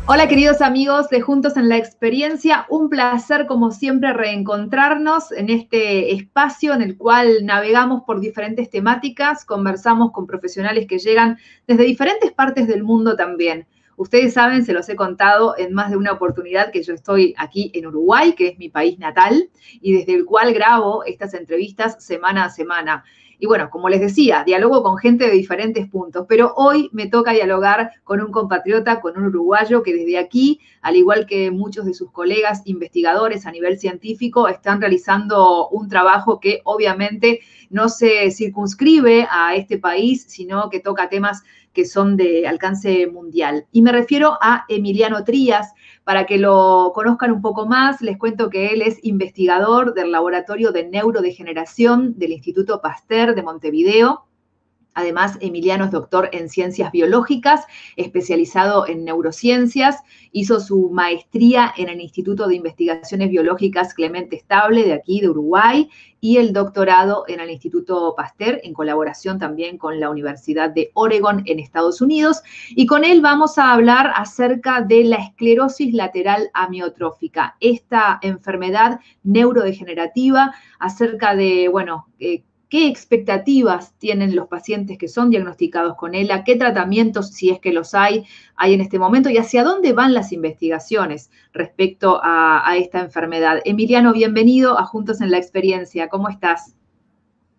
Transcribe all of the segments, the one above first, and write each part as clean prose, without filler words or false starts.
Hola queridos amigos de Juntos en la Experiencia, un placer como siempre reencontrarnos en este espacio en el cual navegamos por diferentes temáticas, conversamos con profesionales que llegan desde diferentes partes del mundo también. Ustedes saben, se los he contado en más de una oportunidad que yo estoy aquí en Uruguay, que es mi país natal, y desde el cual grabo estas entrevistas semana a semana. Y bueno, como les decía, dialogo con gente de diferentes puntos, pero hoy me toca dialogar con un compatriota, con un uruguayo que desde aquí, al igual que muchos de sus colegas investigadores a nivel científico, están realizando un trabajo que obviamente no se circunscribe a este país, sino que toca temas que son de alcance mundial. Y me refiero a Emiliano Trías. Para que lo conozcan un poco más, les cuento que él es investigador del Laboratorio de Neurodegeneración del Instituto Pasteur de Montevideo. Además, Emiliano es doctor en ciencias biológicas, especializado en neurociencias. Hizo su maestría en el Instituto de Investigaciones Biológicas Clemente Estable, de aquí, de Uruguay, y el doctorado en el Instituto Pasteur, en colaboración también con la Universidad de Oregon en Estados Unidos. Y con él vamos a hablar acerca de la esclerosis lateral amiotrófica, esta enfermedad neurodegenerativa, acerca de, bueno, ¿qué expectativas tienen los pacientes que son diagnosticados con ELA? ¿Qué tratamientos, si es que los hay en este momento? ¿Y hacia dónde van las investigaciones respecto a esta enfermedad? Emiliano, bienvenido a Juntos en la Experiencia. ¿Cómo estás?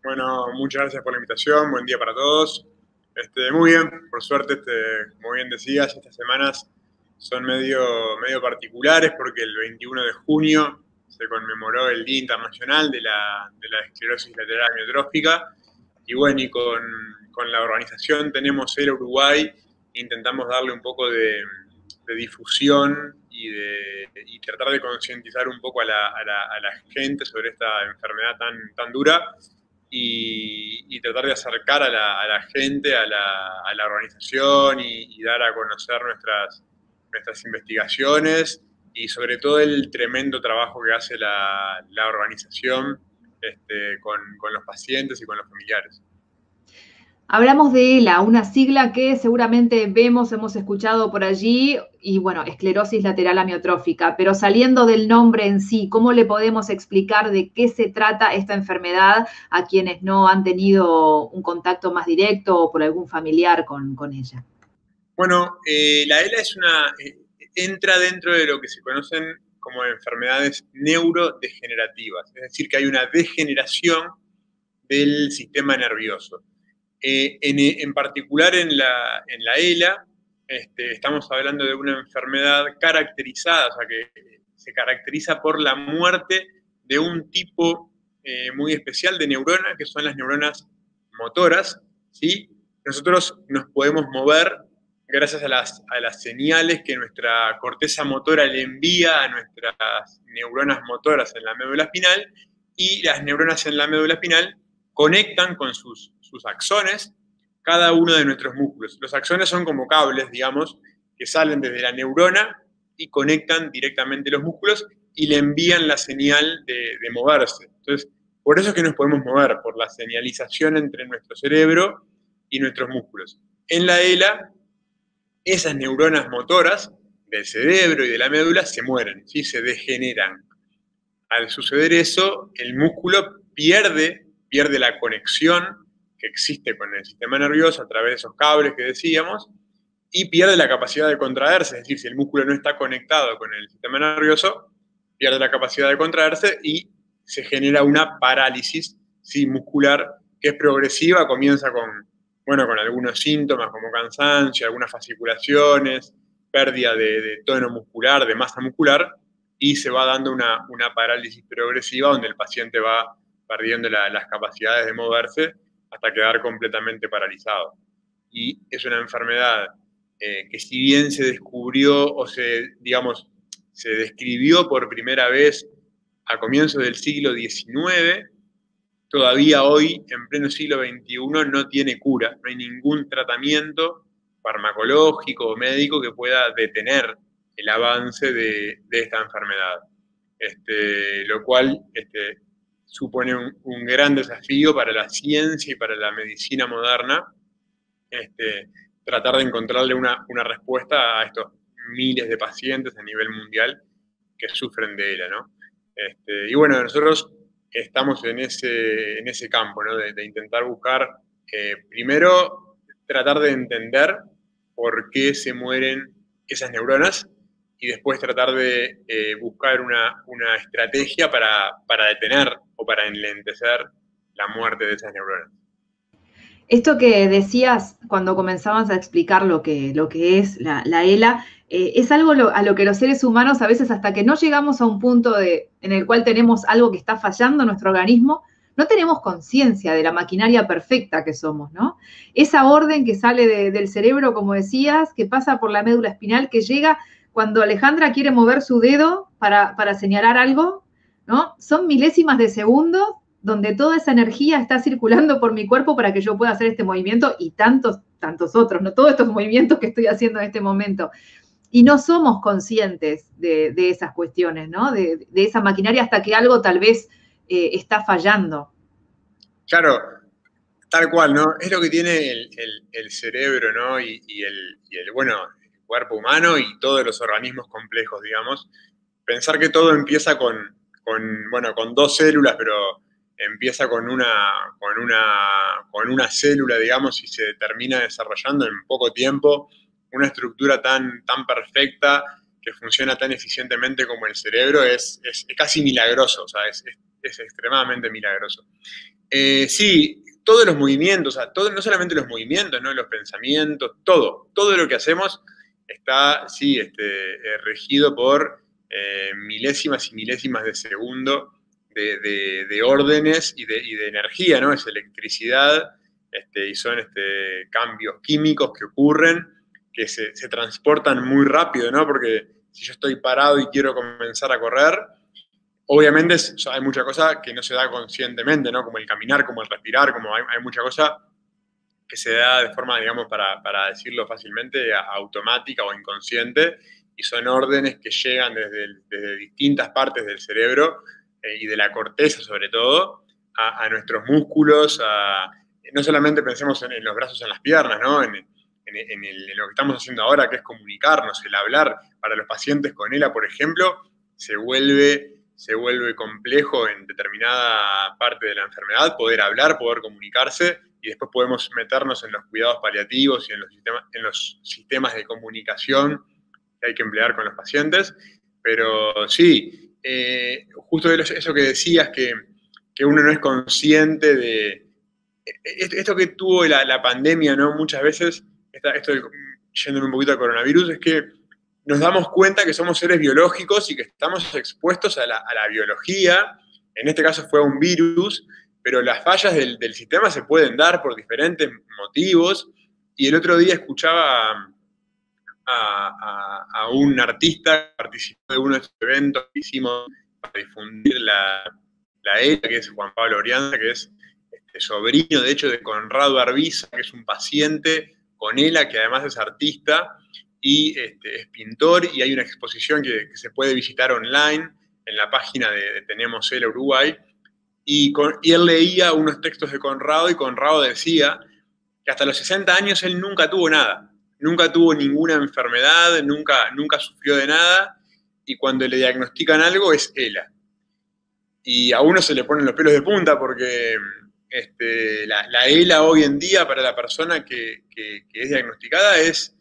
Bueno, muchas gracias por la invitación, buen día para todos. Muy bien, por suerte, como bien decías, estas semanas son medio particulares porque el 21 de junio se conmemoró el Día Internacional de la Esclerosis Lateral Amiotrófica y bueno, con la organización Tenemos ELA Uruguay intentamos darle un poco de difusión y tratar de concientizar un poco a la gente sobre esta enfermedad tan dura y tratar de acercar a la gente, a la organización y dar a conocer nuestras investigaciones y sobre todo el tremendo trabajo que hace la organización con los pacientes y con los familiares. Hablamos de ELA, una sigla que seguramente hemos escuchado por allí, y bueno, esclerosis lateral amiotrófica, pero saliendo del nombre en sí, ¿cómo le podemos explicar de qué se trata esta enfermedad a quienes no han tenido un contacto más directo o por algún familiar con ella? Bueno, la ELA entra dentro de lo que se conocen como enfermedades neurodegenerativas, es decir, que hay una degeneración del sistema nervioso. En particular en la ELA, estamos hablando de una enfermedad caracterizada, o sea, que se caracteriza por la muerte de un tipo muy especial de neurona, que son las neuronas motoras, ¿sí? Nosotros nos podemos mover gracias a las señales que nuestra corteza motora le envía a nuestras neuronas motoras en la médula espinal, y las neuronas en la médula espinal conectan con sus axones cada uno de nuestros músculos. Los axones son como cables, digamos, que salen desde la neurona y conectan directamente los músculos y le envían la señal de moverse. Entonces, por eso es que nos podemos mover, por la señalización entre nuestro cerebro y nuestros músculos. En la ELA, esas neuronas motoras del cerebro y de la médula se mueren, ¿sí? Se degeneran. Al suceder eso, el músculo pierde la conexión que existe con el sistema nervioso a través de esos cables que decíamos y pierde la capacidad de contraerse. Es decir, si el músculo no está conectado con el sistema nervioso, pierde la capacidad de contraerse y se genera una parálisis, sí, muscular, que es progresiva. Comienza con algunos síntomas como cansancio, algunas fasciculaciones, pérdida de tono muscular, de masa muscular, y se va dando una parálisis progresiva donde el paciente va perdiendo las capacidades de moverse hasta quedar completamente paralizado. Y es una enfermedad que, si bien se descubrió o se describió por primera vez a comienzos del siglo XIX, todavía hoy, en pleno siglo XXI, no tiene cura. No hay ningún tratamiento farmacológico o médico que pueda detener el avance de esta enfermedad. Lo cual supone un gran desafío para la ciencia y para la medicina moderna, tratar de encontrarle una respuesta a estos miles de pacientes a nivel mundial que sufren de ELA, ¿no? Y bueno, nosotros estamos en ese campo, ¿no? De intentar buscar, primero, tratar de entender por qué se mueren esas neuronas y después tratar de buscar una estrategia para detener o para enlentecer la muerte de esas neuronas. Esto que decías cuando comenzabas a explicar lo que es la ELA, es algo a lo que los seres humanos a veces hasta que no llegamos a un punto en el cual tenemos algo que está fallando en nuestro organismo, no tenemos conciencia de la maquinaria perfecta que somos, ¿no? Esa orden que sale del cerebro, como decías, que pasa por la médula espinal, que llega cuando Alejandra quiere mover su dedo para señalar algo, ¿no? Son milésimas de segundos donde toda esa energía está circulando por mi cuerpo para que yo pueda hacer este movimiento y tantos otros, ¿no? Todos estos movimientos que estoy haciendo en este momento. Y no somos conscientes de esas cuestiones, ¿no? De esa maquinaria hasta que algo tal vez está fallando. Claro, tal cual, ¿no? Es lo que tiene el cerebro, ¿no? Y el cuerpo humano y todos los organismos complejos, digamos. Pensar que todo empieza con 2 células, pero empieza con una célula, digamos, y se termina desarrollando en poco tiempo una estructura tan perfecta que funciona tan eficientemente como el cerebro, es casi milagroso, o sea, es extremadamente milagroso. Sí, todos los movimientos, o sea, no solamente los movimientos, ¿no? Los pensamientos, todo lo que hacemos está, sí, regido por milésimas y milésimas de segundo de órdenes y de energía, ¿no? Es electricidad, y son cambios químicos que ocurren, que se transportan muy rápido, ¿no? Porque si yo estoy parado y quiero comenzar a correr, obviamente hay mucha cosa que no se da conscientemente, ¿no? Como el caminar, como el respirar, como hay mucha cosa que se da de forma, digamos, para decirlo fácilmente, automática o inconsciente, y son órdenes que llegan desde distintas partes del cerebro y de la corteza sobre todo, a nuestros músculos, no solamente pensemos en los brazos, en las piernas, ¿no? En lo que estamos haciendo ahora, que es comunicarnos, el hablar. Para los pacientes con ELA, por ejemplo, se vuelve complejo en determinada parte de la enfermedad poder hablar, poder comunicarse, y después podemos meternos en los cuidados paliativos y en los sistemas de comunicación que hay que emplear con los pacientes. Pero sí, justo eso que decías, que uno no es consciente de esto que tuvo la pandemia, ¿no? Muchas veces, esto yéndome un poquito al coronavirus, es que nos damos cuenta que somos seres biológicos y que estamos expuestos a la biología. En este caso fue un virus, pero las fallas del sistema se pueden dar por diferentes motivos. Y el otro día escuchaba a un artista que participó de uno de estos eventos que hicimos para difundir la ELA, que es Juan Pablo Orianza, que es sobrino, de hecho, de Conrado Arbiza, que es un paciente con ELA, que además es artista y es pintor, y hay una exposición que se puede visitar online en la página de Tenemos ELA Uruguay, y él leía unos textos de Conrado, y Conrado decía que hasta los 60 años él nunca tuvo nada, nunca tuvo ninguna enfermedad, nunca sufrió de nada, y cuando le diagnostican algo es ELA. Y a uno se le ponen los pelos de punta porque la ELA hoy en día para la persona que es diagnosticada es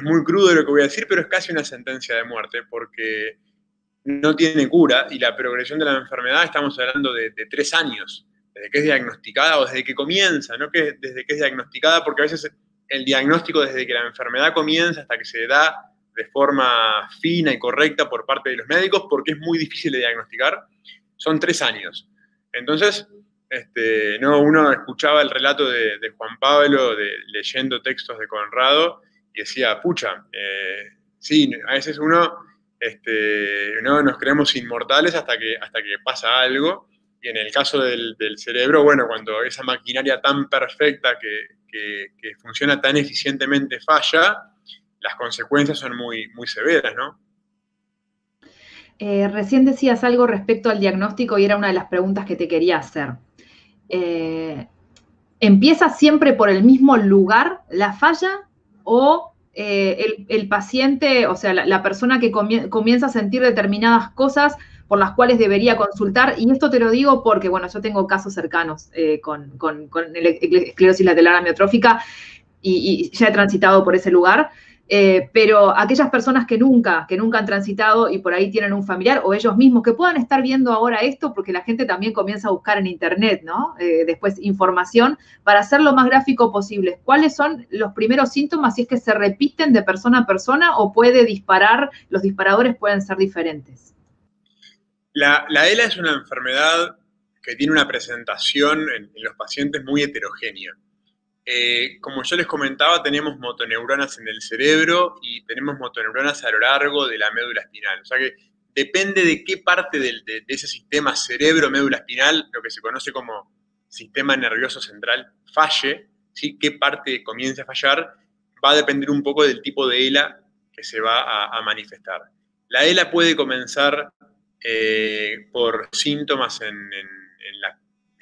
muy crudo lo que voy a decir, pero es casi una sentencia de muerte porque no tiene cura, y la progresión de la enfermedad estamos hablando de 3 años, desde que es diagnosticada o desde que comienza, no que desde que es diagnosticada, porque a veces el diagnóstico desde que la enfermedad comienza hasta que se da de forma fina y correcta por parte de los médicos, porque es muy difícil de diagnosticar, son 3 años. Entonces, uno escuchaba el relato de Juan Pablo leyendo textos de Conrado y decía, pucha, sí, a veces uno no nos creemos inmortales hasta que pasa algo, y en el caso del cerebro, bueno, cuando esa maquinaria tan perfecta que funciona tan eficientemente falla, las consecuencias son muy, muy severas, ¿no? Recién decías algo respecto al diagnóstico y era una de las preguntas que te quería hacer. ¿Empieza siempre por el mismo lugar la falla o el paciente, o sea, la persona que comienza a sentir determinadas cosas por las cuales debería consultar, y esto te lo digo porque, bueno, yo tengo casos cercanos con esclerosis lateral amiotrófica y ya he transitado por ese lugar, pero aquellas personas que nunca han transitado y por ahí tienen un familiar o ellos mismos que puedan estar viendo ahora esto, porque la gente también comienza a buscar en internet, ¿no? Después información para hacer lo más gráfico posible. ¿Cuáles son los primeros síntomas si es que se repiten de persona a persona o puede disparar, los disparadores pueden ser diferentes? La ELA es una enfermedad que tiene una presentación en los pacientes muy heterogénea. Como yo les comentaba, tenemos motoneuronas en el cerebro y tenemos motoneuronas a lo largo de la médula espinal. O sea que depende de qué parte de ese sistema cerebro-médula espinal, lo que se conoce como sistema nervioso central, falle, ¿sí? Qué parte comience a fallar, va a depender un poco del tipo de ELA que se va a manifestar. La ELA puede comenzar por síntomas en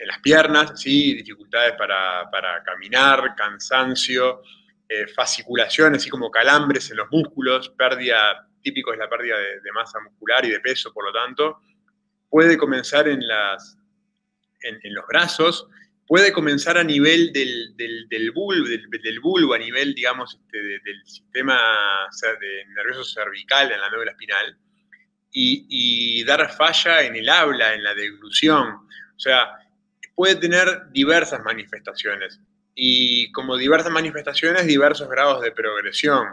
las piernas, ¿sí? Dificultades para caminar, cansancio, fasciculaciones, así como calambres en los músculos, pérdida, típico es la pérdida de masa muscular y de peso, por lo tanto. Puede comenzar en los brazos, puede comenzar a nivel del bulbo, a nivel, digamos, del sistema nervioso cervical en la médula espinal, y dar falla en el habla, en la deglución. O sea, puede tener diversas manifestaciones y como diversas manifestaciones, diversos grados de progresión.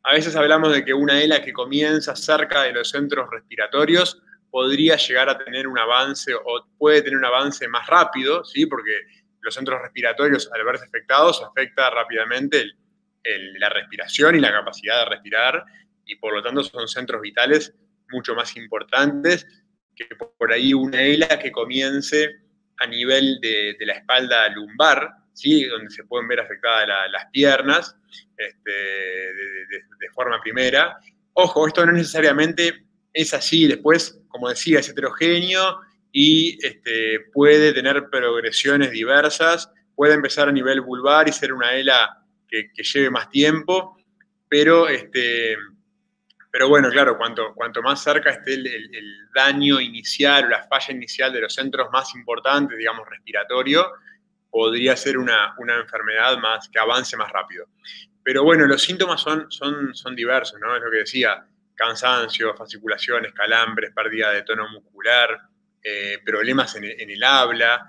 A veces hablamos de que una ELA que comienza cerca de los centros respiratorios podría llegar a tener un avance o puede tener un avance más rápido, ¿sí? Porque los centros respiratorios, al verse afectados, afecta rápidamente la respiración y la capacidad de respirar, y por lo tanto son centros vitales mucho más importantes que por ahí una ELA que comience a nivel de la espalda lumbar, ¿sí? Donde se pueden ver afectadas las piernas de forma primera. Ojo, esto no necesariamente es así, después, como decía, es heterogéneo y puede tener progresiones diversas, puede empezar a nivel vulvar y ser una ELA que lleve más tiempo, pero bueno, claro, cuanto más cerca esté el daño inicial o la falla inicial de los centros más importantes, digamos, respiratorio, podría ser una enfermedad que avance más rápido. Pero bueno, los síntomas son diversos, ¿no? Es lo que decía, cansancio, fasciculaciones, calambres, pérdida de tono muscular, problemas en el habla,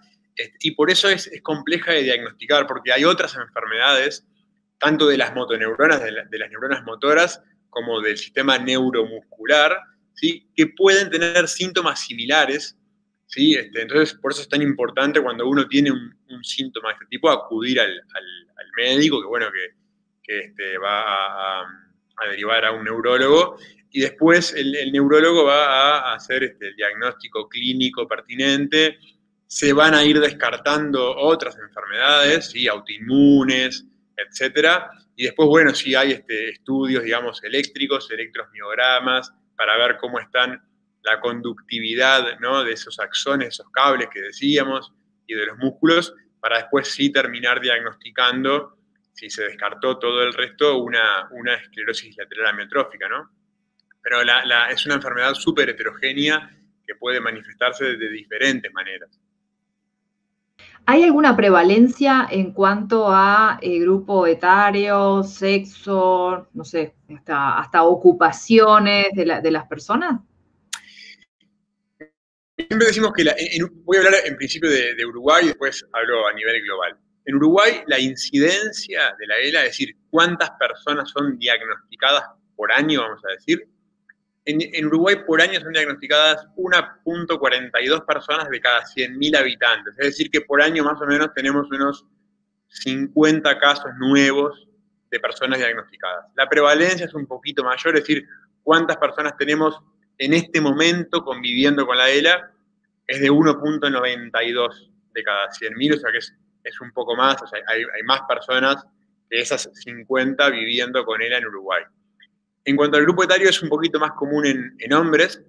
y por eso es compleja de diagnosticar, porque hay otras enfermedades, tanto de las motoneuronas, de las neuronas motoras, como del sistema neuromuscular, ¿sí? Que pueden tener síntomas similares, ¿sí? Entonces, por eso es tan importante cuando uno tiene un síntoma de este tipo, acudir al médico, que bueno, que va a derivar a un neurólogo, y después el neurólogo va a hacer el diagnóstico clínico pertinente. Se van a ir descartando otras enfermedades, ¿sí? Autoinmunes, etcétera. Y después, bueno, sí hay estudios, digamos, electromiogramas, para ver cómo están la conductividad, ¿no? De esos axones, esos cables que decíamos, y de los músculos, para después sí terminar diagnosticando, si se descartó todo el resto, una esclerosis lateral amiotrófica, ¿no? Pero es una enfermedad súper heterogénea que puede manifestarse de diferentes maneras. ¿Hay alguna prevalencia en cuanto a grupo etario, sexo, no sé, hasta ocupaciones de las personas? Siempre decimos que, voy a hablar en principio de Uruguay y después hablo a nivel global. En Uruguay, la incidencia de la ELA, es decir, cuántas personas son diagnosticadas por año, vamos a decir, en Uruguay por año son diagnosticadas 1.42 personas de cada 100.000 habitantes. Es decir, que por año más o menos tenemos unos 50 casos nuevos de personas diagnosticadas. La prevalencia es un poquito mayor, es decir, cuántas personas tenemos en este momento conviviendo con la ELA, es de 1.92 de cada 100.000, o sea que es un poco más, o sea, hay más personas que esas 50 viviendo con ELA en Uruguay. En cuanto al grupo etario, es un poquito más común en hombres,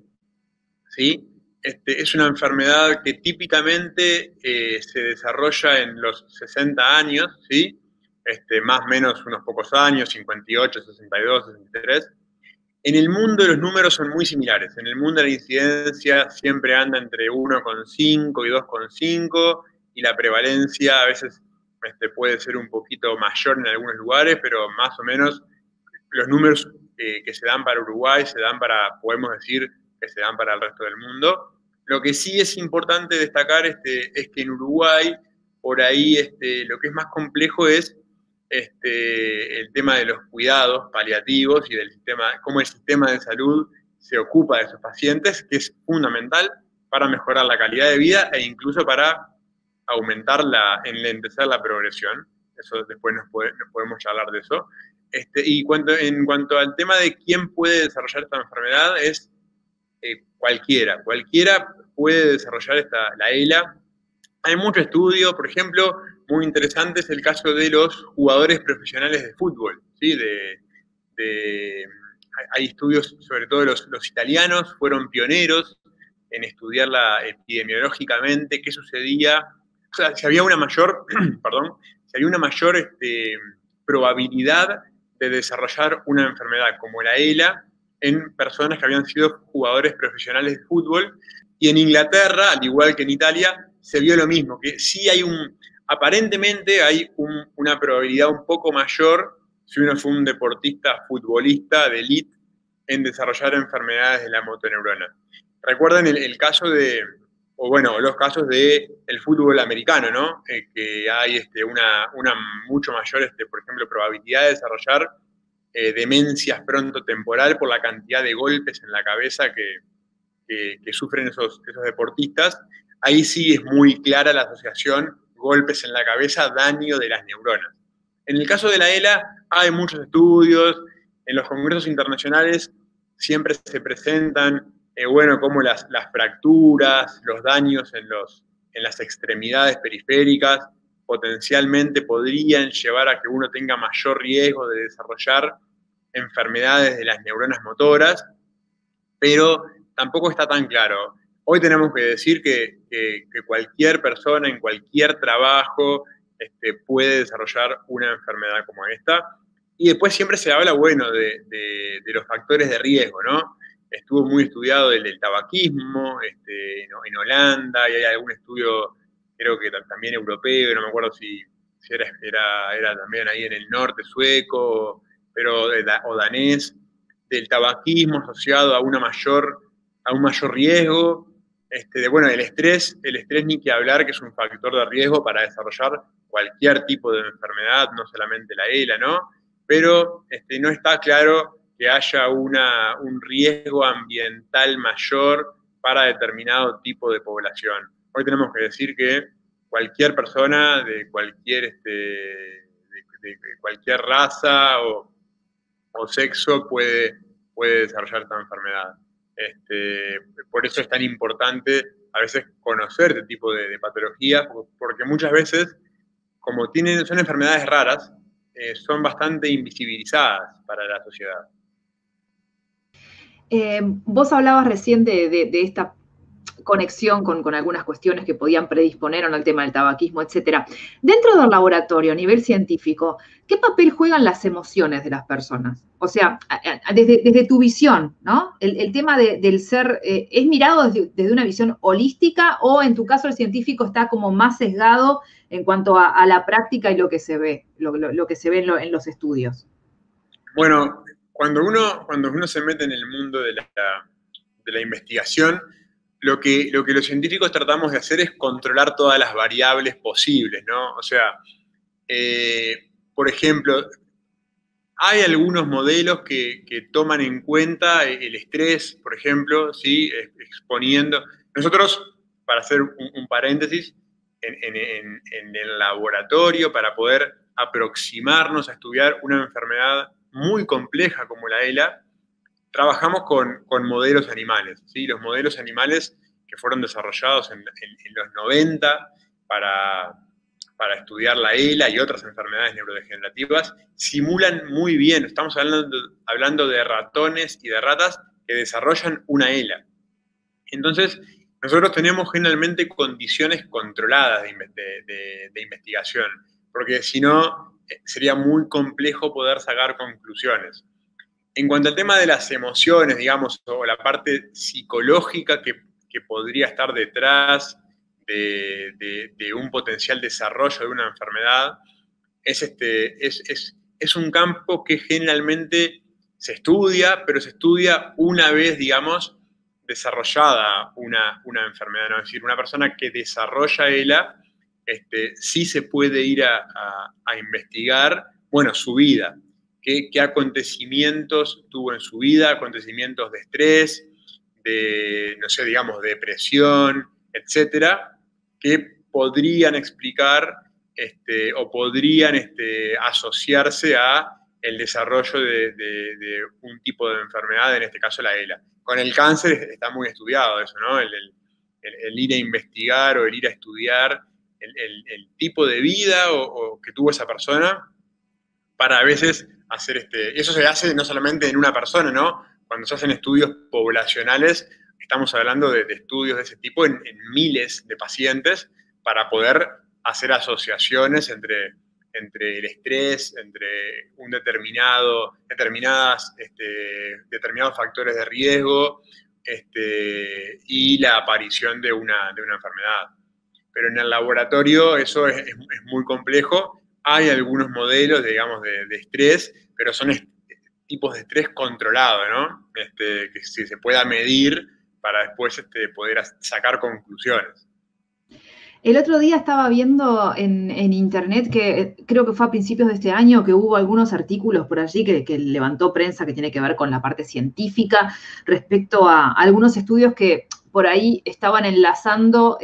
¿sí? Es una enfermedad que típicamente se desarrolla en los 60 años, ¿sí? más o menos unos pocos años, 58, 62, 63. En el mundo los números son muy similares. En el mundo la incidencia siempre anda entre 1,5 y 2,5 y la prevalencia a veces puede ser un poquito mayor en algunos lugares, pero más o menos los números que se dan para Uruguay se dan para, podemos decir, que se dan para el resto del mundo. Lo que sí es importante destacar es que en Uruguay, por ahí, lo que es más complejo es el tema de los cuidados paliativos y del sistema, cómo el sistema de salud se ocupa de esos pacientes, que es fundamental para mejorar la calidad de vida e incluso para aumentar enlentecer la progresión. Eso después nos podemos charlar de eso. Y en cuanto al tema de quién puede desarrollar esta enfermedad, es cualquiera puede desarrollar la ELA. Hay mucho estudio, por ejemplo, muy interesante es el caso de los jugadores profesionales de fútbol, ¿sí? Hay estudios, sobre todo los italianos, fueron pioneros en estudiarla epidemiológicamente, qué sucedía, o sea, si había una mayor, perdón, si había una mayor probabilidad de desarrollar una enfermedad como la ELA en personas que habían sido jugadores profesionales de fútbol. Y en Inglaterra, al igual que en Italia, se vio lo mismo, que sí aparentemente hay una probabilidad un poco mayor si uno fue un deportista, futbolista de élite, en desarrollar enfermedades de la motoneurona. Recuerden el caso los casos del fútbol americano, ¿no? Que hay una mucho mayor, por ejemplo, probabilidad de desarrollar demencias pronto-temporal por la cantidad de golpes en la cabeza que sufren esos deportistas. Ahí sí es muy clara la asociación golpes en la cabeza, daño de las neuronas. En el caso de la ELA hay muchos estudios, en los congresos internacionales siempre se presentan, como las fracturas, los daños en las extremidades periféricas potencialmente podrían llevar a que uno tenga mayor riesgo de desarrollar enfermedades de las neuronas motoras, pero tampoco está tan claro. Hoy tenemos que decir que cualquier persona en cualquier trabajo puede desarrollar una enfermedad como esta. Y después siempre se habla, de los factores de riesgo, ¿no? Estuvo muy estudiado el tabaquismo en Holanda, y hay algún estudio, creo que también europeo, no me acuerdo si era también ahí en el norte sueco, o danés, del tabaquismo asociado a un mayor riesgo. El estrés ni que hablar, que es un factor de riesgo para desarrollar cualquier tipo de enfermedad, no solamente la ELA, ¿no? Pero no está claro que haya un riesgo ambiental mayor para determinado tipo de población. Hoy tenemos que decir que cualquier persona de cualquier, de cualquier raza o sexo puede desarrollar esta enfermedad. Por eso es tan importante a veces conocer este tipo de patologías, porque muchas veces, como son enfermedades raras, son bastante invisibilizadas para la sociedad. Vos hablabas recién de esta conexión con algunas cuestiones que podían predisponer al tema del tabaquismo, etcétera. Dentro del laboratorio, a nivel científico, ¿qué papel juegan las emociones de las personas? O sea, desde tu visión, ¿no? El tema del ser, ¿es mirado desde una visión holística o en tu caso el científico está como más sesgado en cuanto a la práctica y lo que se ve, lo que se ve en los estudios? Bueno, cuando uno se mete en el mundo de la investigación, lo que los científicos tratamos de hacer es controlar todas las variables posibles, ¿no? O sea, por ejemplo, hay algunos modelos que toman en cuenta el estrés, por ejemplo, ¿sí? Exponiendo. Nosotros, para hacer un paréntesis, en el laboratorio, para poder aproximarnos a estudiar una enfermedad muy compleja como la ELA, trabajamos con modelos animales, ¿sí? Los modelos animales que fueron desarrollados en los 90 para estudiar la ELA y otras enfermedades neurodegenerativas, simulan muy bien, estamos hablando de ratones y de ratas que desarrollan una ELA. Entonces, nosotros tenemos generalmente condiciones controladas de investigación, porque si no, sería muy complejo poder sacar conclusiones. En cuanto al tema de las emociones, digamos, o la parte psicológica que podría estar detrás de un potencial desarrollo de una enfermedad, es un campo que generalmente se estudia, pero se estudia una vez, digamos, desarrollada una enfermedad, ¿no? Es decir, una persona que desarrolla ELA, sí se puede ir a investigar, bueno, su vida, qué acontecimientos tuvo en su vida, acontecimientos de estrés, de, no sé, digamos, de depresión, etcétera, que podrían explicar o podrían asociarse a el desarrollo de un tipo de enfermedad, en este caso la ELA. Con el cáncer está muy estudiado eso, ¿no? El ir a investigar o el ir a estudiar el tipo de vida o que tuvo esa persona para a veces hacer eso se hace no solamente en una persona, ¿no? Cuando se hacen estudios poblacionales, estamos hablando de estudios de ese tipo en miles de pacientes para poder hacer asociaciones entre el estrés, entre determinados factores de riesgo y la aparición de una enfermedad. Pero en el laboratorio eso es muy complejo. Hay algunos modelos, digamos, de estrés, pero son tipos de estrés controlado, ¿no? Que si se pueda medir para después poder sacar conclusiones. El otro día estaba viendo en internet que creo que fue a principios de este año que hubo algunos artículos por allí que levantó prensa que tiene que ver con la parte científica respecto a algunos estudios que por ahí estaban enlazando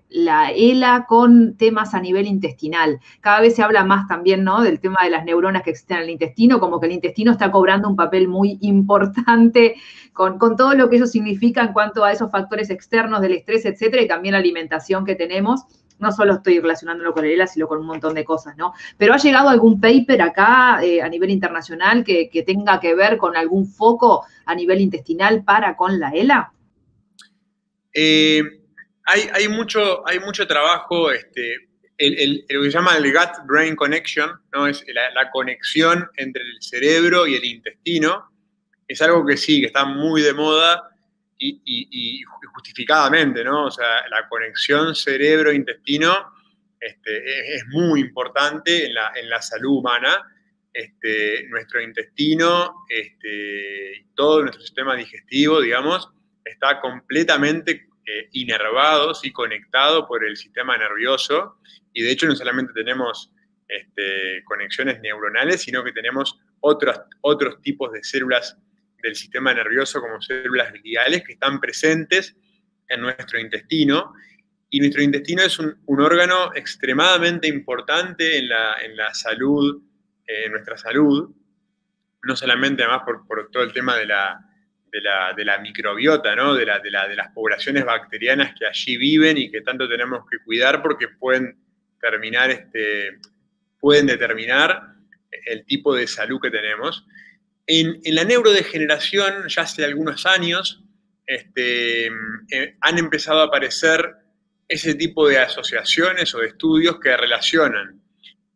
la ELA con temas a nivel intestinal. Cada vez se habla más también, ¿no?, del tema de las neuronas que existen en el intestino, como que el intestino está cobrando un papel muy importante con todo lo que eso significa en cuanto a esos factores externos del estrés, etcétera, y también la alimentación que tenemos. No solo estoy relacionándolo con el ELA, sino con un montón de cosas, ¿no? Pero ¿ha llegado algún paper acá a nivel internacional que tenga que ver con algún foco a nivel intestinal para con la ELA? Hay mucho trabajo, lo que se llama el gut-brain connection, ¿no? Es la conexión entre el cerebro y el intestino. Es algo que sí, que está muy de moda y justificadamente, ¿no? O sea, la conexión cerebro-intestino es muy importante en la salud humana. Nuestro intestino y todo nuestro sistema digestivo, digamos, está completamente inervado y conectado por el sistema nervioso, y de hecho no solamente tenemos conexiones neuronales, sino que tenemos otros tipos de células del sistema nervioso, como células gliales, que están presentes en nuestro intestino, y nuestro intestino es un órgano extremadamente importante en la salud, en nuestra salud, no solamente además por todo el tema de la microbiota, ¿no? de las poblaciones bacterianas que allí viven y que tanto tenemos que cuidar porque pueden determinar el tipo de salud que tenemos. En la neurodegeneración, ya hace algunos años, han empezado a aparecer ese tipo de asociaciones o de estudios que relacionan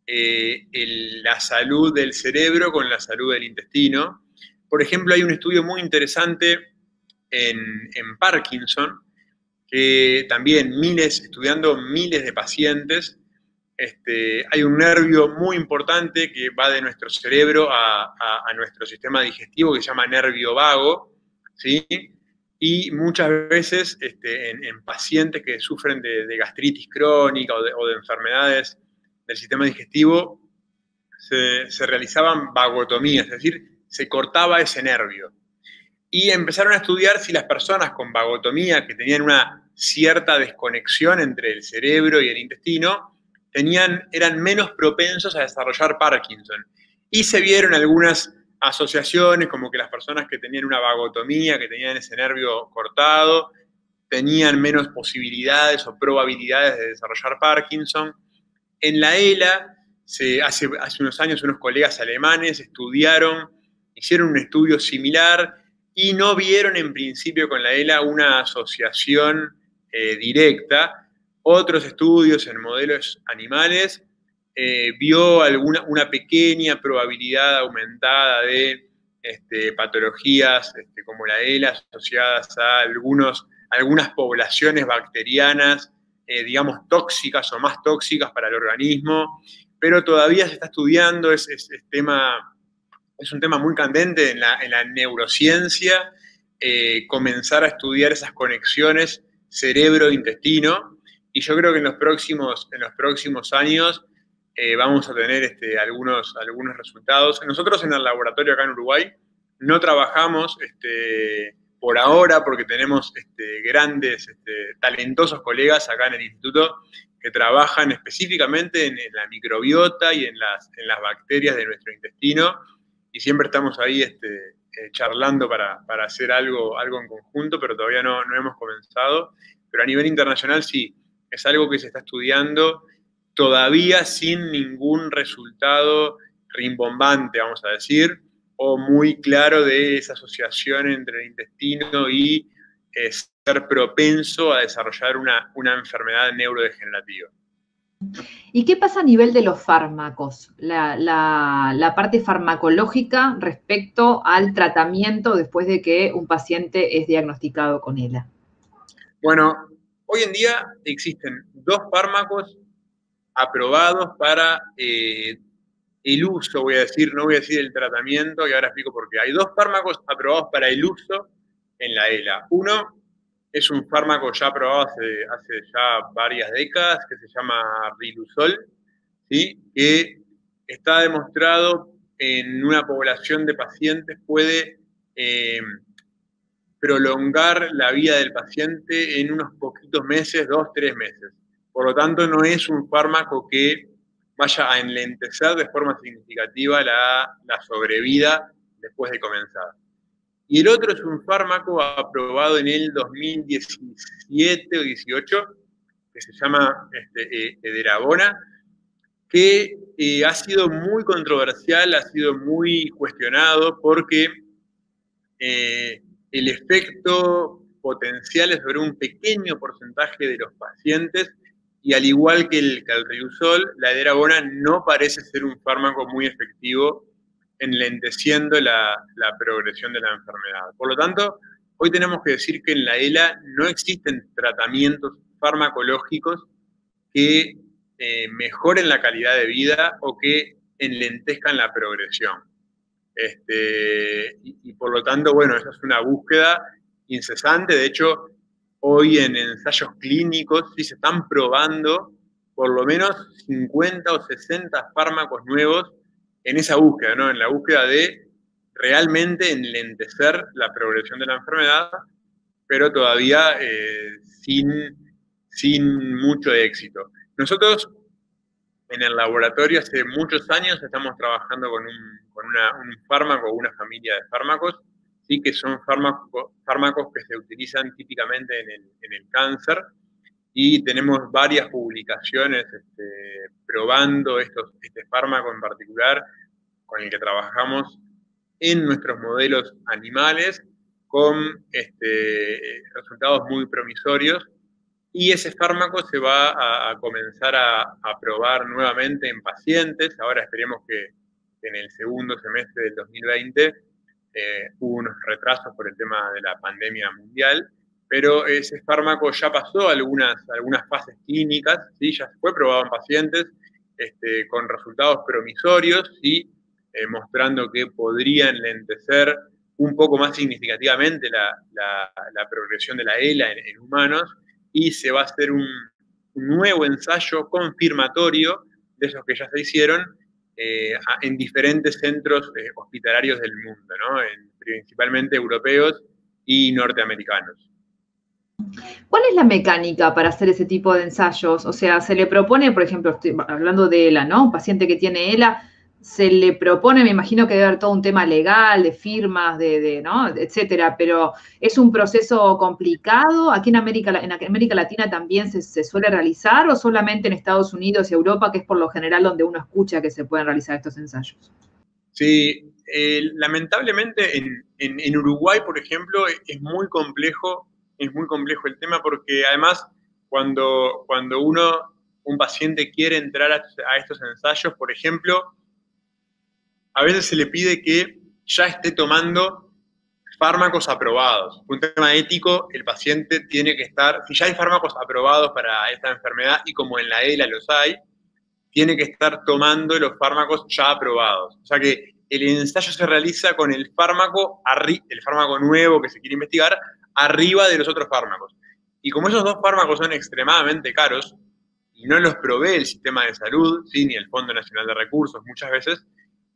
la salud del cerebro con la salud del intestino. Por ejemplo, hay un estudio muy interesante en Parkinson, que también estudiando miles de pacientes, hay un nervio muy importante que va de nuestro cerebro a nuestro sistema digestivo, que se llama nervio vago, ¿sí? Y muchas veces en pacientes que sufren de gastritis crónica o de enfermedades del sistema digestivo, se realizaban vagotomías, es decir, se cortaba ese nervio. Y empezaron a estudiar si las personas con vagotomía, que tenían una cierta desconexión entre el cerebro y el intestino, eran menos propensos a desarrollar Parkinson. Y se vieron algunas asociaciones, como que las personas que tenían una vagotomía, que tenían ese nervio cortado, tenían menos posibilidades o probabilidades de desarrollar Parkinson. En la ELA, hace unos años, unos colegas alemanes hicieron un estudio similar y no vieron en principio con la ELA una asociación directa. Otros estudios en modelos animales vio una pequeña probabilidad aumentada de patologías como la ELA asociadas a algunas poblaciones bacterianas, digamos, tóxicas o más tóxicas para el organismo, pero todavía se está estudiando, es un tema muy candente en la neurociencia, comenzar a estudiar esas conexiones cerebro-intestino, y yo creo que en los próximos años vamos a tener algunos resultados. Nosotros en el laboratorio acá en Uruguay no trabajamos por ahora porque tenemos grandes, talentosos colegas acá en el instituto que trabajan específicamente en la microbiota y en las bacterias de nuestro intestino, y siempre estamos ahí charlando para hacer algo en conjunto, pero todavía no hemos comenzado. Pero a nivel internacional sí, es algo que se está estudiando, todavía sin ningún resultado rimbombante, vamos a decir, o muy claro de esa asociación entre el intestino y ser propenso a desarrollar una enfermedad neurodegenerativa. ¿Y qué pasa a nivel de los fármacos? La parte farmacológica respecto al tratamiento después de que un paciente es diagnosticado con ELA. Bueno, hoy en día existen 2 fármacos aprobados para el uso, voy a decir, no voy a decir el tratamiento, y ahora explico por qué. Hay 2 fármacos aprobados para el uso en la ELA. Uno es un fármaco ya aprobado hace ya varias décadas, que se llama Riluzol, ¿sí? Que está demostrado en una población de pacientes puede prolongar la vida del paciente en unos poquitos meses, 2, 3 meses. Por lo tanto, no es un fármaco que vaya a enlentecer de forma significativa la sobrevida después de comenzar. Y el otro es un fármaco aprobado en el 2017 o 18, que se llama Edarabona, que ha sido muy controversial, ha sido muy cuestionado porque el efecto potencial es sobre un pequeño porcentaje de los pacientes, y al igual que el Riluzol, la Edarabona no parece ser un fármaco muy efectivo enlenteciendo la progresión de la enfermedad. Por lo tanto, hoy tenemos que decir que en la ELA no existen tratamientos farmacológicos que mejoren la calidad de vida o que enlentezcan la progresión. Y por lo tanto, bueno, esa es una búsqueda incesante. De hecho, hoy en ensayos clínicos sí se están probando por lo menos 50 o 60 fármacos nuevos en esa búsqueda, ¿no? En la búsqueda de realmente enlentecer la progresión de la enfermedad, pero todavía sin mucho éxito. Nosotros en el laboratorio hace muchos años estamos trabajando con un fármaco, una familia de fármacos, ¿sí? Que son fármacos que se utilizan típicamente en el cáncer, y tenemos varias publicaciones probando este fármaco en particular, con el que trabajamos en nuestros modelos animales, con resultados muy promisorios, y ese fármaco se va a comenzar a probar nuevamente en pacientes. Ahora esperemos que en el segundo semestre del 2020 hubo unos retrasos por el tema de la pandemia mundial, pero ese fármaco ya pasó algunas fases clínicas, ¿sí? Ya fue probado en pacientes con resultados promisorios, ¿sí? Mostrando que podría enlentecer un poco más significativamente la progresión de la ELA en humanos, y se va a hacer un nuevo ensayo confirmatorio de esos que ya se hicieron en diferentes centros hospitalarios del mundo, ¿no? Principalmente europeos y norteamericanos. ¿Cuál es la mecánica para hacer ese tipo de ensayos? O sea, se le propone, por ejemplo, estoy hablando de ELA, ¿no? Un paciente que tiene ELA, se le propone, me imagino que debe haber todo un tema legal, de firmas, ¿no? Etcétera, pero ¿es un proceso complicado? ¿Aquí en América Latina también se suele realizar, o solamente en Estados Unidos y Europa, que es por lo general donde uno escucha que se pueden realizar estos ensayos? Sí, lamentablemente en Uruguay, por ejemplo, es muy complejo el tema, porque además cuando uno un paciente quiere entrar a estos ensayos, por ejemplo, a veces se le pide que ya esté tomando fármacos aprobados. Un tema ético, el paciente tiene que estar, si ya hay fármacos aprobados para esta enfermedad, y como en la ELA los hay, tiene que estar tomando los fármacos ya aprobados. O sea que el ensayo se realiza con el fármaco nuevo que se quiere investigar, arriba de los otros fármacos. Y como esos dos fármacos son extremadamente caros, y no los provee el sistema de salud, ¿sí? Ni el Fondo Nacional de Recursos, muchas veces,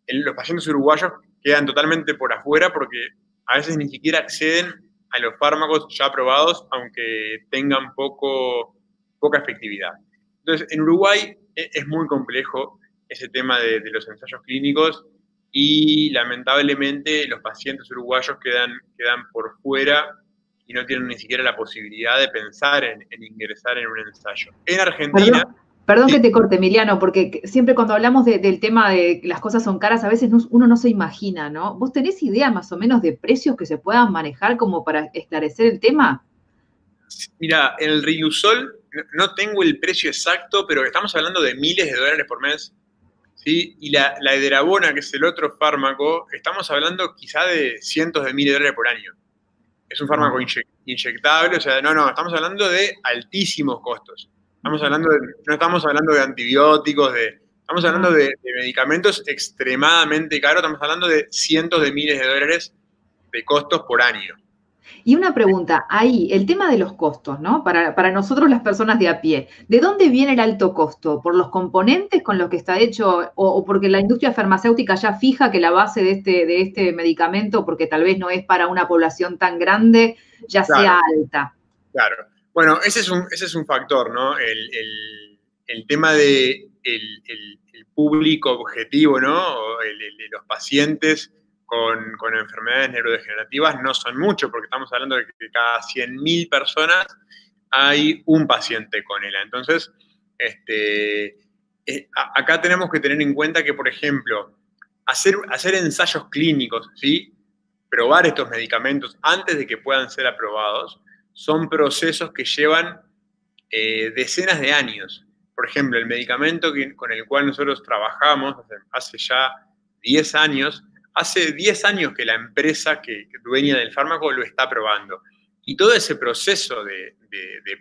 los pacientes uruguayos quedan totalmente por afuera porque a veces ni siquiera acceden a los fármacos ya aprobados, aunque tengan poca efectividad. Entonces, en Uruguay es muy complejo ese tema de los ensayos clínicos y lamentablemente los pacientes uruguayos quedan por fuera y no tienen ni siquiera la posibilidad de pensar en ingresar en un ensayo. En Argentina... Perdón que te corte, Emiliano, porque siempre cuando hablamos del tema de que las cosas son caras, a veces uno no se imagina, ¿no? ¿Vos tenés idea más o menos de precios que se puedan manejar como para esclarecer el tema? Mira, en el Riluzol no tengo el precio exacto, pero estamos hablando de miles de dólares por mes, ¿sí? Y la edarabona, que es el otro fármaco, estamos hablando quizá de cientos de miles de dólares por año. Es un fármaco inyectable, o sea, no, estamos hablando de altísimos costos. No estamos hablando de antibióticos, estamos hablando de medicamentos extremadamente caros, estamos hablando de cientos de miles de dólares de costos por año. Y una pregunta, ahí, el tema de los costos, ¿no? Para nosotros las personas de a pie, ¿de dónde viene el alto costo? ¿Por los componentes con los que está hecho o porque la industria farmacéutica ya fija que la base de este medicamento, porque tal vez no es para una población tan grande, ya sea alta? Claro. Bueno, ese es un factor, ¿no? El tema de el público objetivo, ¿no? O los pacientes con enfermedades neurodegenerativas no son muchos, porque estamos hablando de que cada 100.000 personas hay un paciente con ELA. Entonces, acá tenemos que tener en cuenta que, por ejemplo, hacer ensayos clínicos, ¿sí? Probar estos medicamentos antes de que puedan ser aprobados, son procesos que llevan decenas de años. Por ejemplo, el medicamento con el cual nosotros trabajamos hace ya 10 años, hace 10 años que la empresa que dueña del fármaco lo está probando. Y todo ese proceso de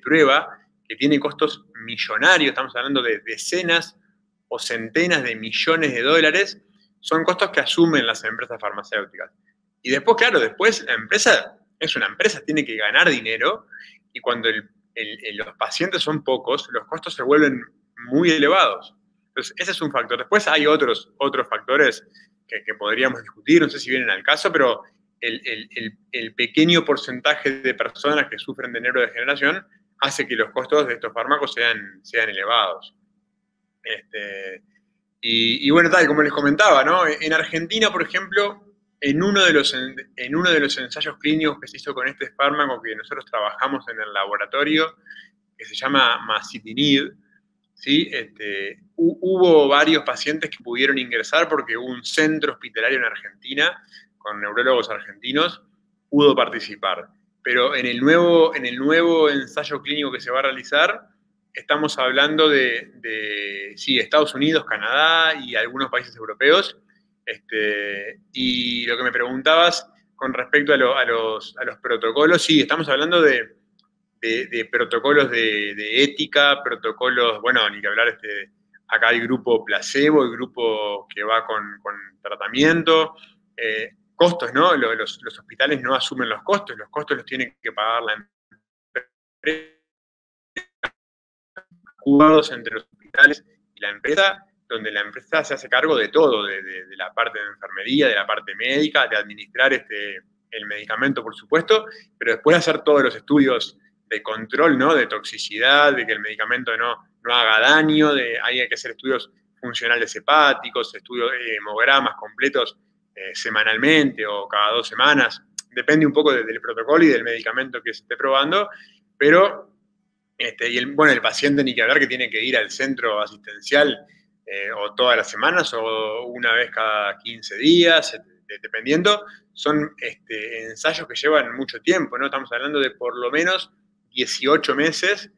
prueba, que tiene costos millonarios, estamos hablando de decenas o centenas de millones de dólares, son costos que asumen las empresas farmacéuticas. Y después, claro, la empresa es una empresa, tiene que ganar dinero, y cuando los pacientes son pocos, los costos se vuelven muy elevados. Entonces, ese es un factor. Después hay otros factores que podríamos discutir, no sé si vienen al caso, pero el pequeño porcentaje de personas que sufren de neurodegeneración hace que los costos de estos fármacos sean elevados. Y bueno, tal, como les comentaba, ¿no? En Argentina, por ejemplo, en uno de los ensayos clínicos que se hizo con este fármaco que nosotros trabajamos en el laboratorio, que se llama masitinib, ¿sí? Hubo varios pacientes que pudieron ingresar porque un centro hospitalario en Argentina, con neurólogos argentinos, pudo participar. Pero en el nuevo ensayo clínico que se va a realizar, estamos hablando de Estados Unidos, Canadá y algunos países europeos. Y lo que me preguntabas con respecto a los protocolos, sí, estamos hablando de protocolos de ética, protocolos, bueno, ni que hablar, acá hay grupo placebo, el grupo que va con tratamiento, costos, ¿no? Los hospitales no asumen los costos los tiene que pagar la empresa, jugados entre los hospitales y la empresa, donde la empresa se hace cargo de todo, de la parte de enfermería, de la parte médica, de administrar el medicamento, por supuesto, pero después de hacer todos los estudios de control, ¿no? De toxicidad, de que el medicamento no haga daño, hay que hacer estudios funcionales hepáticos, estudios de hemogramas completos semanalmente o cada 2 semanas, depende un poco del protocolo y del medicamento que se esté probando, pero el paciente ni que hablar que tiene que ir al centro asistencial o todas las semanas o una vez cada 15 días, dependiendo, son ensayos que llevan mucho tiempo, ¿no? Estamos hablando de por lo menos 18 meses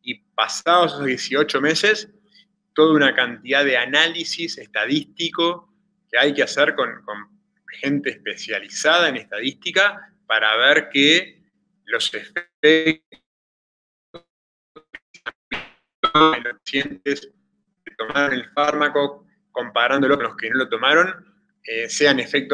y pasados esos 18 meses, toda una cantidad de análisis estadístico que hay que hacer con gente especializada en estadística para ver que los efectos en los pacientes que tomaron el fármaco, comparándolo con los que no lo tomaron,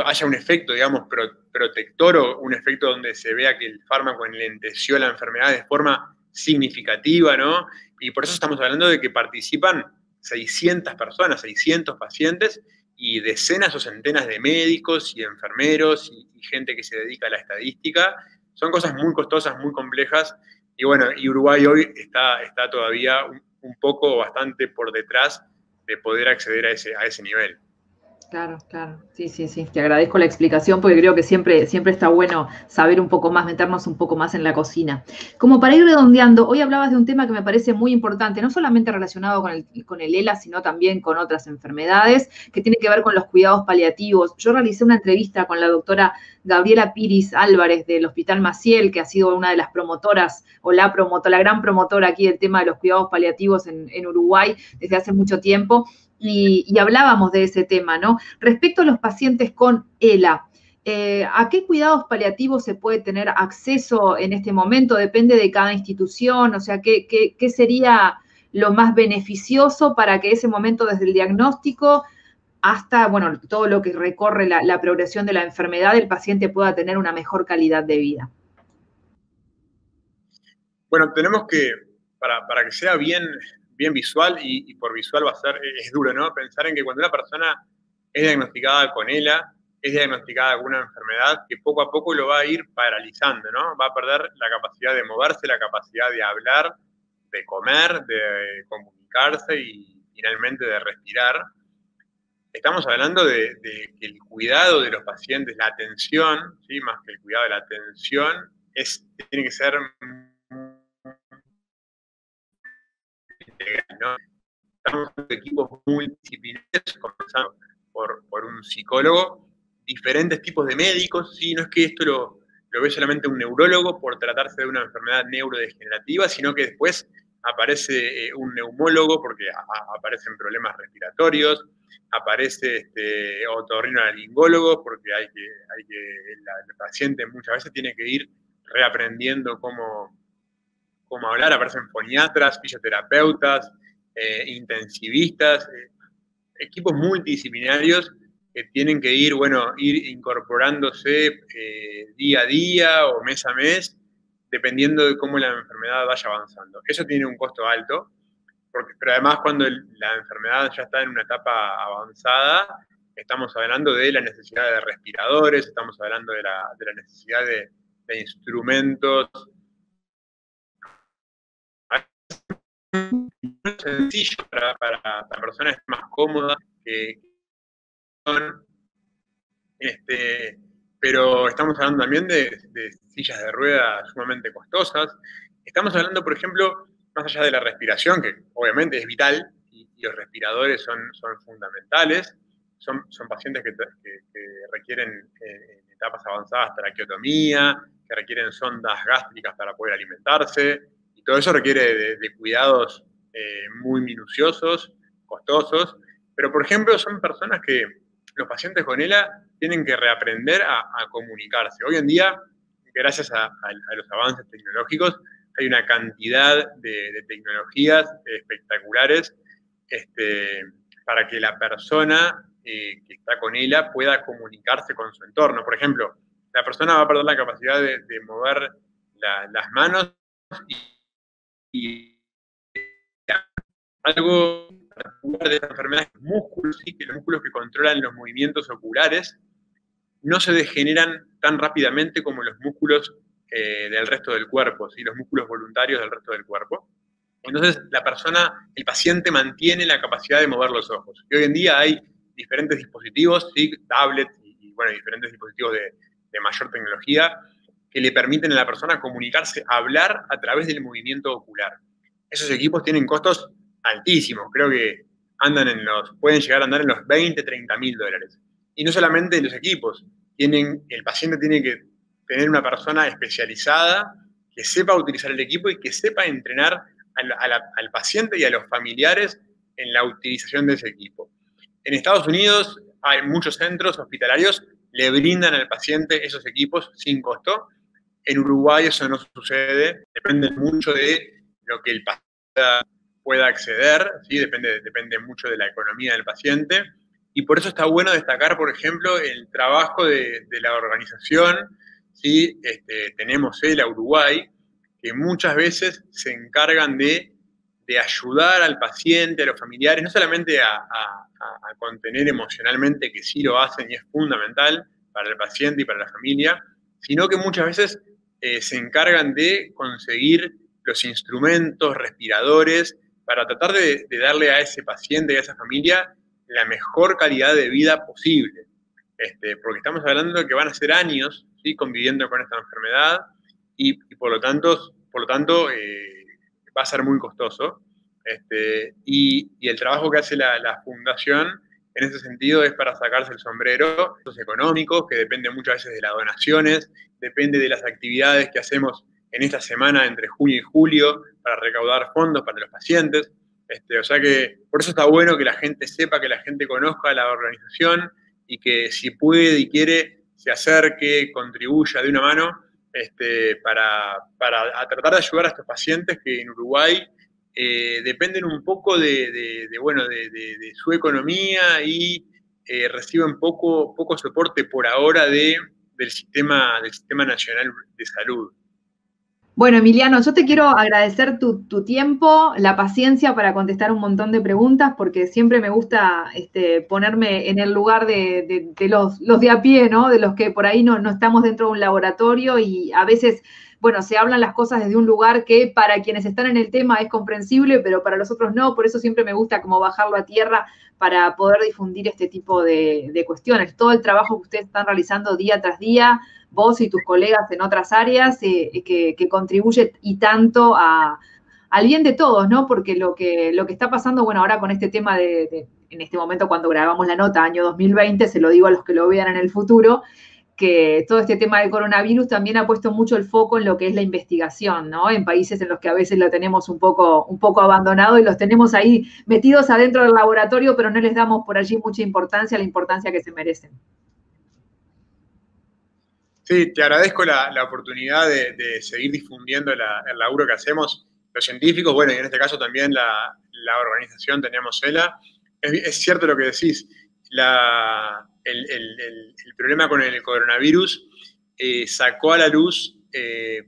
haya un efecto, digamos, protector o un efecto donde se vea que el fármaco enlenteció la enfermedad de forma significativa, ¿no? Y por eso estamos hablando de que participan 600 personas, 600 pacientes y decenas o centenas de médicos y enfermeros y gente que se dedica a la estadística. Son cosas muy costosas, muy complejas. Y bueno, y Uruguay hoy está todavía un poco, bastante por detrás de poder acceder a ese nivel. Claro, claro. Sí, sí, sí. Te agradezco la explicación porque creo que siempre está bueno saber un poco más, meternos un poco más en la cocina. Como para ir redondeando, hoy hablabas de un tema que me parece muy importante, no solamente relacionado con el ELA, sino también con otras enfermedades, que tiene que ver con los cuidados paliativos. Yo realicé una entrevista con la doctora Gabriela Piris Álvarez del Hospital Maciel, que ha sido una de las promotoras, o la gran promotora aquí del tema de los cuidados paliativos en Uruguay desde hace mucho tiempo. Y hablábamos de ese tema, ¿no? Respecto a los pacientes con ELA, ¿a qué cuidados paliativos se puede tener acceso en este momento? Depende de cada institución, o sea, ¿qué sería lo más beneficioso para que ese momento desde el diagnóstico hasta, bueno, todo lo que recorre la progresión de la enfermedad, el paciente pueda tener una mejor calidad de vida? Bueno, tenemos que, para que sea bien visual, y por visual va a ser, es duro, ¿no? Pensar en que cuando una persona es diagnosticada con ELA, es diagnosticada con una enfermedad que poco a poco lo va a ir paralizando, ¿no? Va a perder la capacidad de moverse, la capacidad de hablar, de comer, de comunicarse y finalmente de respirar. Estamos hablando de que el cuidado de los pacientes, la atención, ¿sí? Más que el cuidado de la atención, tiene que ser integral, ¿no? Estamos hablando de equipos multidisciplinarios, comenzando por un psicólogo, diferentes tipos de médicos, ¿sí? No es que esto lo ve solamente un neurólogo por tratarse de una enfermedad neurodegenerativa, sino que después aparece un neumólogo porque aparecen problemas respiratorios, aparece otorrinolaringólogo porque el paciente muchas veces tiene que ir reaprendiendo cómo hablar, aparecen foniatras, fisioterapeutas, intensivistas, equipos multidisciplinarios que tienen que ir incorporándose día a día o mes a mes, dependiendo de cómo la enfermedad vaya avanzando. Eso tiene un costo alto, pero además cuando la enfermedad ya está en una etapa avanzada, estamos hablando de la necesidad de respiradores, estamos hablando de la necesidad de instrumentos sencillo para personas más cómodas que son, pero estamos hablando también de sillas de ruedas sumamente costosas. Estamos hablando, por ejemplo, más allá de la respiración, que obviamente es vital, y los respiradores son fundamentales, son pacientes que requieren en etapas avanzadas traqueotomía, que requieren sondas gástricas para poder alimentarse, y todo eso requiere de cuidados muy minuciosos, costosos, pero por ejemplo son personas que los pacientes con ELA tienen que reaprender a comunicarse. Hoy en día, gracias a los avances tecnológicos, hay una cantidad de tecnologías espectaculares para que la persona que está con ELA pueda comunicarse con su entorno. Por ejemplo, la persona va a perder la capacidad de mover las manos y algo particular de esta enfermedad es los músculos, ¿sí? Que los músculos que controlan los movimientos oculares no se degeneran tan rápidamente como los músculos del resto del cuerpo, ¿sí? Los músculos voluntarios del resto del cuerpo. Entonces, el paciente mantiene la capacidad de mover los ojos. Y hoy en día hay diferentes dispositivos, ¿sí? Tablets y diferentes dispositivos de mayor tecnología que le permiten a la persona comunicarse, hablar a través del movimiento ocular. Esos equipos tienen costos altísimos, creo que pueden llegar a andar en los 20, 30 mil dólares. Y no solamente los equipos, el paciente tiene que tener una persona especializada que sepa utilizar el equipo y que sepa entrenar al paciente y a los familiares en la utilización de ese equipo. En Estados Unidos hay muchos centros hospitalarios le brindan al paciente esos equipos sin costo. En Uruguay eso no sucede, depende mucho de lo que el paciente pueda acceder, ¿sí? Depende mucho de la economía del paciente. Y por eso está bueno destacar, por ejemplo, el trabajo de la organización, ¿sí? Tenemos ELA Uruguay, que muchas veces se encargan de ayudar al paciente, a los familiares, no solamente a contener emocionalmente, que sí lo hacen y es fundamental para el paciente y para la familia, sino que muchas veces se encargan de conseguir los instrumentos, respiradores, para tratar de darle a ese paciente y a esa familia la mejor calidad de vida posible. Porque estamos hablando de que van a ser años, ¿sí? Conviviendo con esta enfermedad y por lo tanto va a ser muy costoso. Y el trabajo que hace la fundación en ese sentido es para sacarse el sombrero, los económicos, que depende muchas veces de las donaciones, depende de las actividades que hacemos en esta semana entre junio y julio para recaudar fondos para los pacientes. O sea que por eso está bueno que la gente sepa, que la gente conozca la organización y que si puede y quiere se acerque, contribuya de una mano para tratar de ayudar a estos pacientes que en Uruguay dependen un poco de su economía y reciben poco soporte por ahora del sistema nacional de salud. Bueno, Emiliano, yo te quiero agradecer tu tiempo, la paciencia para contestar un montón de preguntas, porque siempre me gusta ponerme en el lugar de los de a pie, ¿no? De los que por ahí no estamos dentro de un laboratorio y a veces, bueno, se hablan las cosas desde un lugar que para quienes están en el tema es comprensible, pero para los otros no, por eso siempre me gusta como bajarlo a tierra para poder difundir este tipo de cuestiones. Todo el trabajo que ustedes están realizando día tras día, vos y tus colegas en otras áreas, que contribuye y tanto al bien de todos, ¿no? Porque lo que está pasando, bueno, ahora con este tema en este momento cuando grabamos la nota, año 2020, se lo digo a los que lo vean en el futuro, que todo este tema del coronavirus también ha puesto mucho el foco en lo que es la investigación, ¿no? En países en los que a veces lo tenemos un poco abandonado y los tenemos ahí metidos adentro del laboratorio, pero no les damos por allí mucha importancia, la importancia que se merecen. Sí, te agradezco la oportunidad de seguir difundiendo el laburo que hacemos los científicos, bueno, y en este caso también la organización Tenemos ELA. Es cierto lo que decís, el problema con el coronavirus sacó a la luz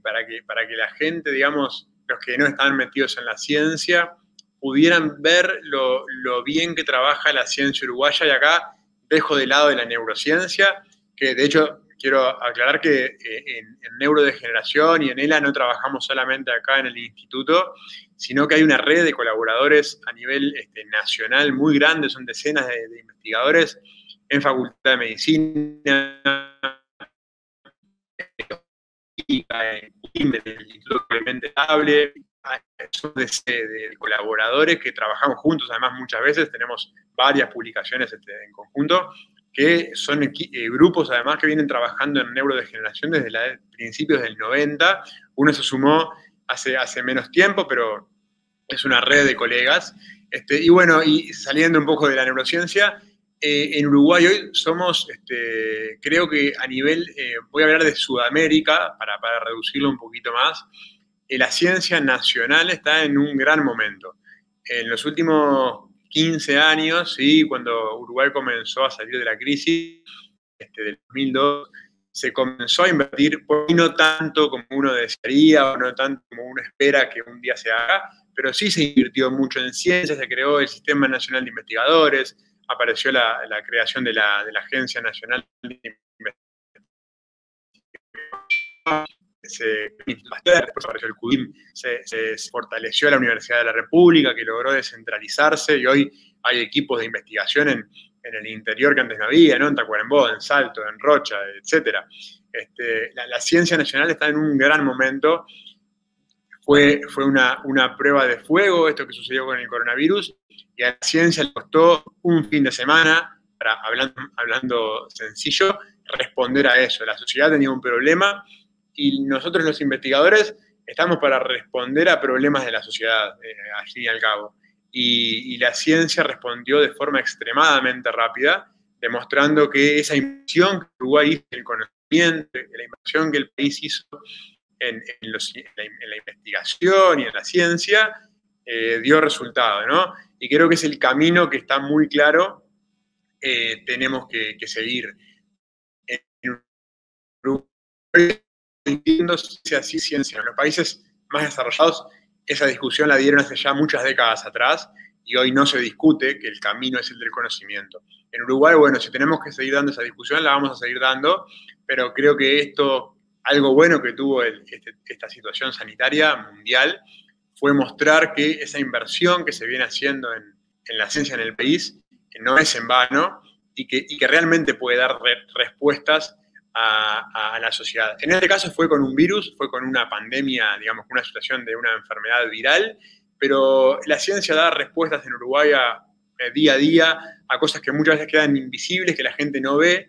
para que la gente, digamos, los que no estaban metidos en la ciencia, pudieran ver lo bien que trabaja la ciencia uruguaya, y acá dejo de lado de la neurociencia, que de hecho quiero aclarar que en neurodegeneración y en ELA no trabajamos solamente acá en el instituto, sino que hay una red de colaboradores a nivel nacional muy grande, son decenas de investigadores en Facultad de Medicina, en el Instituto Clemente Hable, son de colaboradores que trabajamos juntos, además muchas veces tenemos varias publicaciones en conjunto, que son grupos además que vienen trabajando en neurodegeneración desde principios del 90. Uno se sumó hace menos tiempo, pero es una red de colegas. Y bueno, y saliendo un poco de la neurociencia, en Uruguay hoy somos, creo que a nivel, voy a hablar de Sudamérica para reducirlo un poquito más, la ciencia nacional está en un gran momento. En los últimos 15 años, ¿sí? Cuando Uruguay comenzó a salir de la crisis del 2002, se comenzó a invertir, por ahí no tanto como uno desearía o no tanto como uno espera que un día se haga, pero sí se invirtió mucho en ciencia, se creó el Sistema Nacional de Investigadores, apareció la creación de la Agencia Nacional de Investigación, después apareció el CUDIM, se fortaleció la Universidad de la República, que logró descentralizarse, y hoy hay equipos de investigación en el interior que antes no había, ¿no? En Tacuarembó, en Salto, en Rocha, etc. La ciencia nacional está en un gran momento. Fue una prueba de fuego esto que sucedió con el coronavirus, y a la ciencia le costó un fin de semana, hablando sencillo, responder a eso. La sociedad tenía un problema y nosotros los investigadores estamos para responder a problemas de la sociedad, al fin y al cabo. Y la ciencia respondió de forma extremadamente rápida, demostrando que esa inversión que Uruguay hizo en el conocimiento, la inversión que el país hizo en la investigación y en la ciencia, dio resultado, ¿no? Y creo que es el camino que está muy claro, tenemos que seguir. En Uruguay, entiendo si así ciencia. En los países más desarrollados, esa discusión la dieron hace ya muchas décadas atrás y hoy no se discute que el camino es el del conocimiento. En Uruguay, bueno, si tenemos que seguir dando esa discusión, la vamos a seguir dando, pero creo que algo bueno que tuvo esta situación sanitaria mundial fue mostrar que esa inversión que se viene haciendo en la ciencia en el país no es en vano y que realmente puede dar respuestas a la sociedad. En este caso fue con un virus, fue con una pandemia, digamos, una situación de una enfermedad viral, pero la ciencia da respuestas en Uruguay día a día a cosas que muchas veces quedan invisibles, que la gente no ve,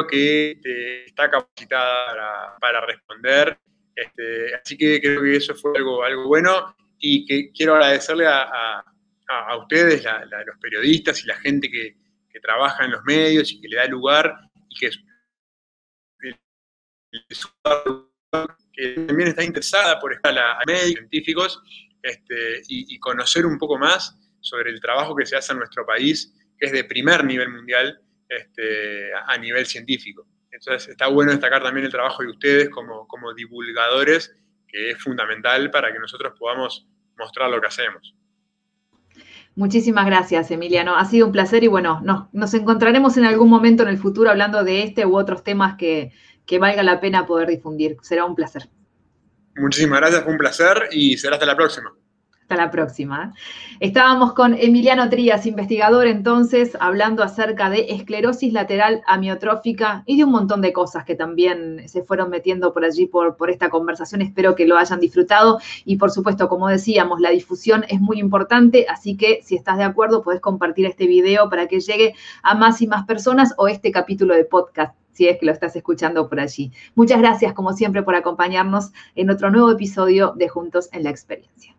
que está capacitada para responder. Así que creo que eso fue algo bueno y que quiero agradecerle a ustedes, los periodistas y la gente que trabaja en los medios y que le da lugar y que también está interesada por estar a medios científicos y conocer un poco más sobre el trabajo que se hace en nuestro país, que es de primer nivel mundial a nivel científico. Entonces está bueno destacar también el trabajo de ustedes como divulgadores, que es fundamental para que nosotros podamos mostrar lo que hacemos. Muchísimas gracias, Emiliano. Ha sido un placer y bueno, nos encontraremos en algún momento en el futuro hablando de este u otros temas que valga la pena poder difundir. Será un placer. Muchísimas gracias, fue un placer y será hasta la próxima. Hasta la próxima. Estábamos con Emiliano Trías, investigador entonces, hablando acerca de esclerosis lateral amiotrófica y de un montón de cosas que también se fueron metiendo por allí por esta conversación. Espero que lo hayan disfrutado y por supuesto, como decíamos, la difusión es muy importante, así que si estás de acuerdo podés compartir este video para que llegue a más y más personas o este capítulo de podcast, si es que lo estás escuchando por allí. Muchas gracias, como siempre, por acompañarnos en otro nuevo episodio de Juntos en la Experiencia.